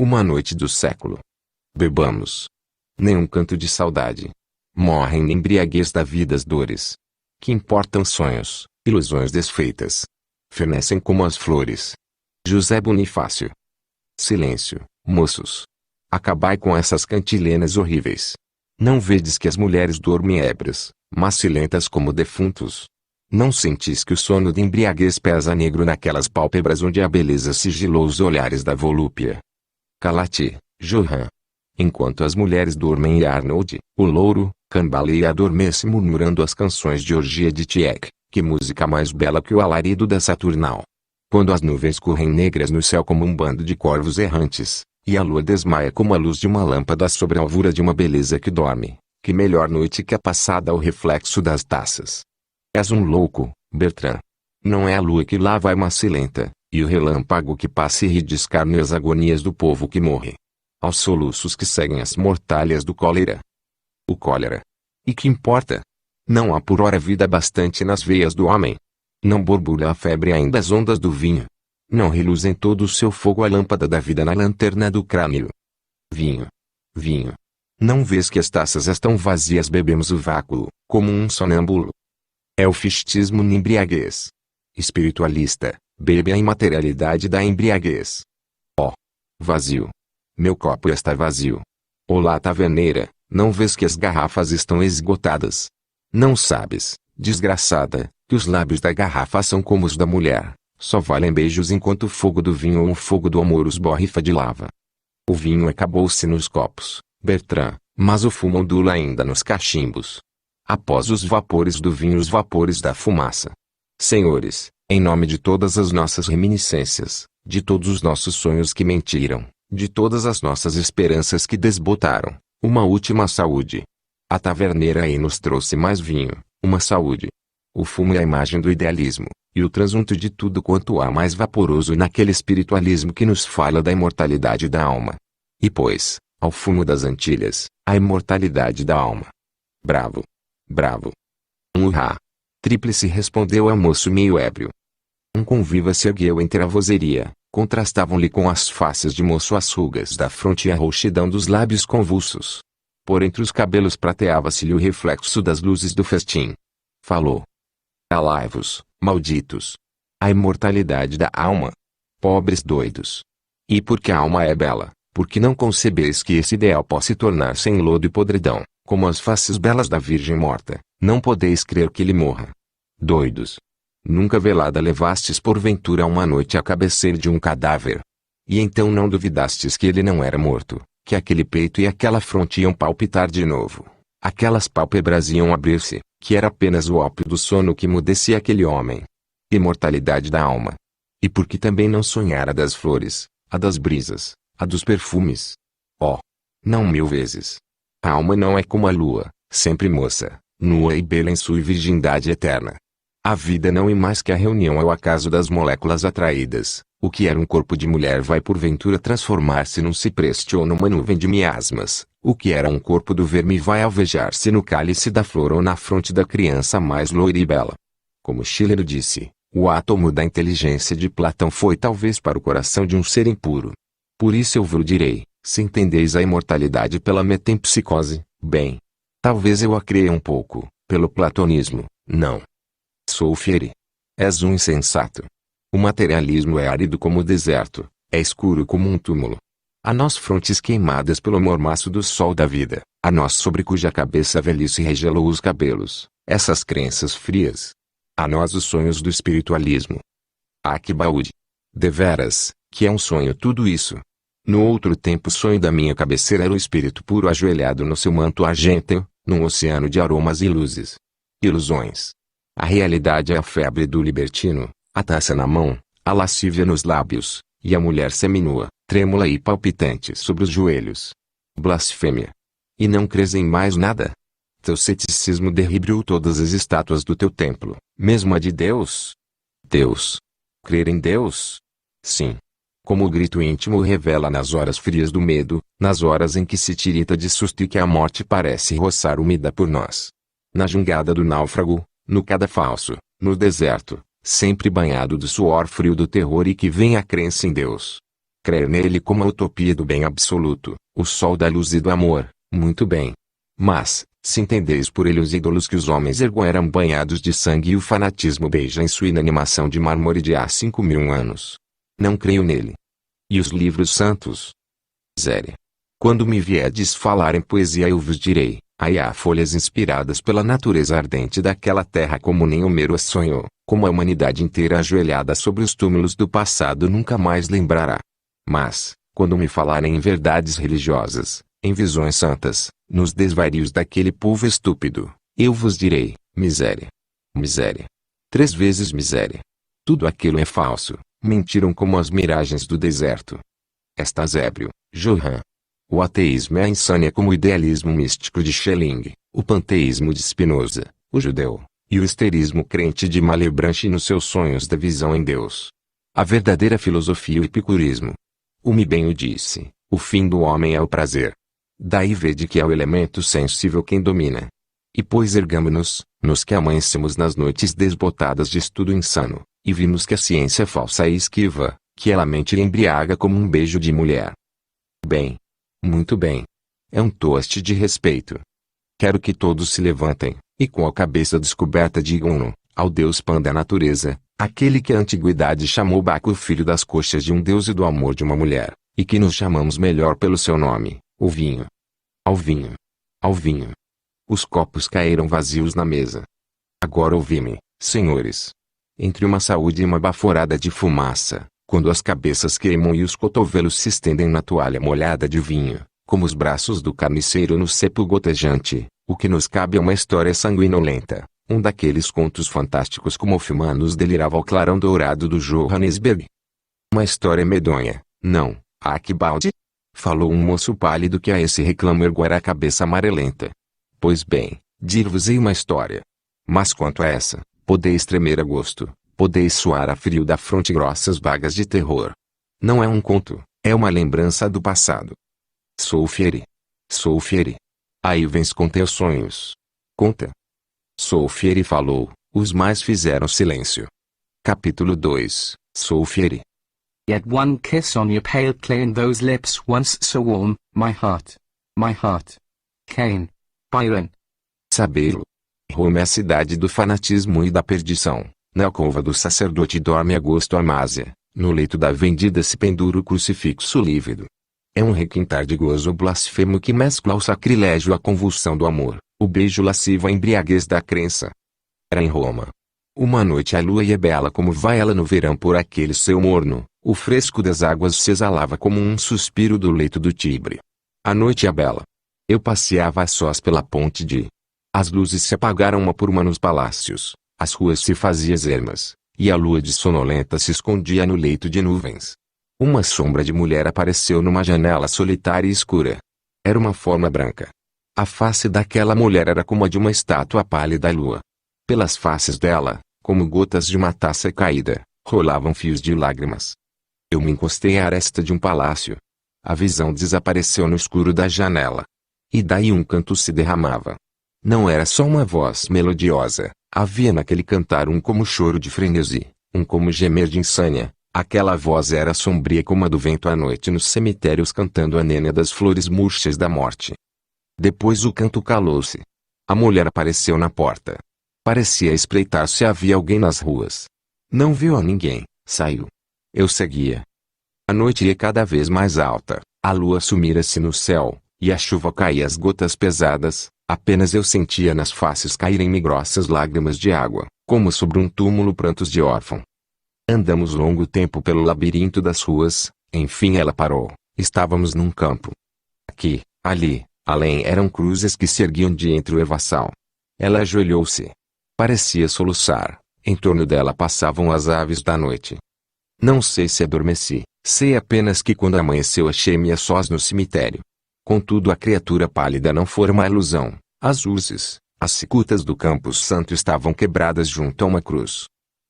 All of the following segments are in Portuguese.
Uma noite do século. Bebamos. Nenhum canto de saudade. Morrem na embriaguez da vida as dores. Que importam sonhos, ilusões desfeitas. Fenecem como as flores. José Bonifácio. Silêncio, moços. Acabai com essas cantilenas horríveis. Não vedes que as mulheres dormem ébrias, macilentas como defuntos? Não sentis que o sono de embriaguez pesa negro naquelas pálpebras onde a beleza sigilou os olhares da volúpia? Cala-te, Johann. Enquanto as mulheres dormem e Arnold, o louro, cambaleia e adormece murmurando as canções de orgia de Tieck, que música mais bela que o alarido da Saturnal. Quando as nuvens correm negras no céu como um bando de corvos errantes, e a lua desmaia como a luz de uma lâmpada sobre a alvura de uma beleza que dorme, que melhor noite que a passada ao reflexo das taças. És um louco, Bertrand. Não é a lua que lá vai macilenta, e o relâmpago que passa e ri de escárnio as agonias do povo que morre. Aos soluços que seguem as mortalhas do cólera. O cólera. E que importa? Não há por hora vida bastante nas veias do homem. Não borbulha a febre ainda as ondas do vinho. Não reluz em todo o seu fogo a lâmpada da vida na lanterna do crânio. Vinho. Vinho. Não vês que as taças estão vazias, bebemos o vácuo, como um sonâmbulo. É o fictismo na embriaguez. Espiritualista, bebe a imaterialidade da embriaguez. Ó. Vazio. Meu copo está vazio. Olá, taverneira, não vês que as garrafas estão esgotadas? Não sabes, desgraçada, que os lábios da garrafa são como os da mulher, só valem beijos enquanto o fogo do vinho ou o fogo do amor os borrifa de lava. O vinho acabou-se nos copos, Bertrand, mas o fumo ondula ainda nos cachimbos. Após os vapores do vinho, os vapores da fumaça. Senhores, em nome de todas as nossas reminiscências, de todos os nossos sonhos que mentiram, de todas as nossas esperanças que desbotaram, uma última saúde. A taverneira aí nos trouxe mais vinho, uma saúde. O fumo é a imagem do idealismo, e o transunto de tudo quanto há mais vaporoso naquele espiritualismo que nos fala da imortalidade da alma. E pois, ao fumo das Antilhas, a imortalidade da alma. Bravo! Bravo! Urrá! Tríplice respondeu a moço meio ébrio. Um conviva se ergueu entre a vozeria, contrastavam-lhe com as faces de moço as rugas da fronte e a roxidão dos lábios convulsos. Por entre os cabelos prateava-se-lhe o reflexo das luzes do festim. Falou. Calai-vos, malditos. A imortalidade da alma. Pobres doidos. E porque a alma é bela, porque não concebeis que esse ideal possa tornar-se em lodo e podridão, como as faces belas da Virgem morta, não podeis crer que ele morra. Doidos. Nunca velada levastes porventura uma noite à cabeceira de um cadáver. E então não duvidastes que ele não era morto, que aquele peito e aquela fronte iam palpitar de novo, aquelas pálpebras iam abrir-se, que era apenas o ópio do sono que mudecia aquele homem. Imortalidade da alma. E por que também não sonhar a das flores, a das brisas, a dos perfumes? Oh! Não 1000 vezes. A alma não é como a lua, sempre moça, nua e bela em sua virgindade eterna. A vida não é mais que a reunião ao acaso das moléculas atraídas. O que era um corpo de mulher vai porventura transformar-se num cipreste ou numa nuvem de miasmas. O que era um corpo do verme vai alvejar-se no cálice da flor ou na fronte da criança mais loira e bela. Como Schiller disse, o átomo da inteligência de Platão foi talvez para o coração de um ser impuro. Por isso eu vos direi, se entendeis a imortalidade pela metempsicose, bem. Talvez eu a creia um pouco, pelo platonismo, não. Sou fiere. És um insensato. O materialismo é árido como o deserto, é escuro como um túmulo. A nós frontes queimadas pelo mormaço do sol da vida, a nós sobre cuja cabeça a velhice regelou os cabelos, essas crenças frias. A nós os sonhos do espiritualismo. Ah, que baúde! Deveras, que é um sonho tudo isso. No outro tempo o sonho da minha cabeceira era o espírito puro ajoelhado no seu manto argênteo, num oceano de aromas e luzes. Ilusões. A realidade é a febre do libertino, a taça na mão, a lascívia nos lábios, e a mulher seminua, trêmula e palpitante sobre os joelhos. Blasfêmia. E não crês em mais nada? Teu ceticismo derribou todas as estátuas do teu templo, mesmo a de Deus? Deus. Crer em Deus? Sim. Como o grito íntimo revela nas horas frias do medo, nas horas em que se tirita de susto e que a morte parece roçar úmida por nós. Na jungada do náufrago, no cadafalso, no deserto, sempre banhado do suor frio do terror e que vem a crença em Deus. Creio nele como a utopia do bem absoluto, o sol da luz e do amor, muito bem. Mas, se entendeis por ele os ídolos que os homens erguem eram banhados de sangue e o fanatismo beija em sua inanimação de mármore de há 5.000 anos. Não creio nele. E os livros santos? Miséria. Quando me vierdes falar em poesia eu vos direi, aí há folhas inspiradas pela natureza ardente daquela terra como nem Homero as sonhou, como a humanidade inteira ajoelhada sobre os túmulos do passado nunca mais lembrará. Mas, quando me falarem em verdades religiosas, em visões santas, nos desvarios daquele povo estúpido, eu vos direi, miséria. Miséria. 3 vezes miséria. Tudo aquilo é falso, mentiram como as miragens do deserto. Estás ébrio, Johann. O ateísmo é a insânia como o idealismo místico de Schelling, o panteísmo de Spinoza, o judeu, e o histerismo crente de Malebranche nos seus sonhos da visão em Deus. A verdadeira filosofia e o epicurismo. O me bem o disse, o fim do homem é o prazer. Daí vede que é o elemento sensível quem domina. E pois ergamo-nos, nos que amanhecemos nas noites desbotadas de estudo insano, e vimos que a ciência é falsa e esquiva, que ela mente e embriaga como um beijo de mulher. Bem. Muito bem. É um toste de respeito. Quero que todos se levantem, e com a cabeça descoberta digam-no, ao Deus Pan da natureza, aquele que a antiguidade chamou Baco, filho das coxas de um deus e do amor de uma mulher, e que nos chamamos melhor pelo seu nome, o vinho. Ao vinho. Ao vinho. Os copos caíram vazios na mesa. Agora ouvi-me, senhores. Entre uma saúde e uma baforada de fumaça, quando as cabeças queimam e os cotovelos se estendem na toalha molhada de vinho, como os braços do carniceiro no cepo gotejante, o que nos cabe é uma história sanguinolenta, um daqueles contos fantásticos como Hoffmann delirava ao clarão dourado do Johannesburg. Uma história medonha, não, Arquibaldi? Falou um moço pálido que a esse reclamo erguera a cabeça amarelenta. Pois bem, dir-vos-ei uma história. Mas quanto a essa, podeis tremer a gosto. Podeis suar a frio da fronte grossas vagas de terror. Não é um conto, é uma lembrança do passado. Sou fieri. Sou fieri. Aí vens com teus sonhos. Conta. Sou fieri falou, os mais fizeram silêncio. Capítulo 2, Sou fieri. Yet one kiss on your pale clay and those lips once so warm, my heart. My heart. Cain. Byron. Sabê-lo. Roma é a cidade do fanatismo e da perdição. Na alcova do sacerdote dorme agosto Amásia, no leito da vendida se pendura o crucifixo lívido. É um requintar de gozo blasfemo que mescla o sacrilégio à convulsão do amor, o beijo lascivo à embriaguez da crença. Era em Roma. Uma noite a lua ia bela como vai ela no verão por aquele céu morno, o fresco das águas se exalava como um suspiro do leito do Tibre. A noite ia bela. Eu passeava a sós pela ponte de... As luzes se apagaram uma por uma nos palácios. As ruas se faziam ermas, e a lua de sonolenta se escondia no leito de nuvens. Uma sombra de mulher apareceu numa janela solitária e escura. Era uma forma branca. A face daquela mulher era como a de uma estátua pálida à lua. Pelas faces dela, como gotas de uma taça caída, rolavam fios de lágrimas. Eu me encostei à aresta de um palácio. A visão desapareceu no escuro da janela. E daí um canto se derramava. Não era só uma voz melodiosa. Havia naquele cantar um como choro de frenesi, um como gemer de insânia. Aquela voz era sombria como a do vento à noite nos cemitérios cantando a nênia das flores murchas da morte. Depois o canto calou-se. A mulher apareceu na porta. Parecia espreitar se havia alguém nas ruas. Não viu a ninguém, saiu. Eu seguia. A noite ia cada vez mais alta, a lua sumira-se no céu, e a chuva caía as gotas pesadas. Apenas eu sentia nas faces caírem-me grossas lágrimas de água, como sobre um túmulo prantos de órfão. Andamos longo tempo pelo labirinto das ruas, enfim ela parou, estávamos num campo. Aqui, ali, além eram cruzes que se erguiam de entre o ervaçal. Ela ajoelhou-se. Parecia soluçar, em torno dela passavam as aves da noite. Não sei se adormeci, sei apenas que quando amanheceu achei-me a sós no cemitério. Contudo a criatura pálida não fora uma ilusão. As luzes, as cicutas do Campo Santo estavam quebradas junto a uma cruz.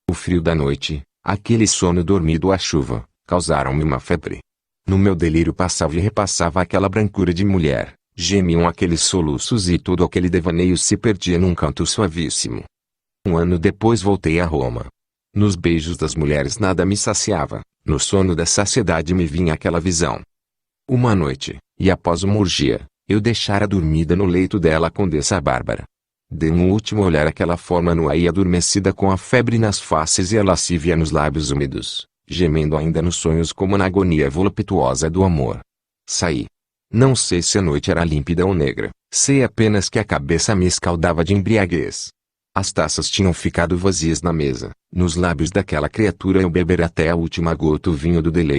O frio da noite, aquele sono dormido à chuva, causaram-me uma febre. No meu delírio passava e repassava aquela brancura de mulher, gemiam aqueles soluços e todo aquele devaneio se perdia num canto suavíssimo. 1 ano depois voltei a Roma. Nos beijos das mulheres nada me saciava, No sono da saciedade me vinha aquela visão. Uma noite, e após uma orgia, eu deixara dormida no leito dela a Condessa Bárbara. Dei um último olhar àquela forma nua e adormecida com a febre nas faces e a lascívia nos lábios úmidos, gemendo ainda nos sonhos como na agonia voluptuosa do amor. Saí. Não sei se a noite era límpida ou negra, sei apenas que a cabeça me escaldava de embriaguez. As taças tinham ficado vazias na mesa, nos lábios daquela criatura eu bebera até a última gota o vinho do deleite.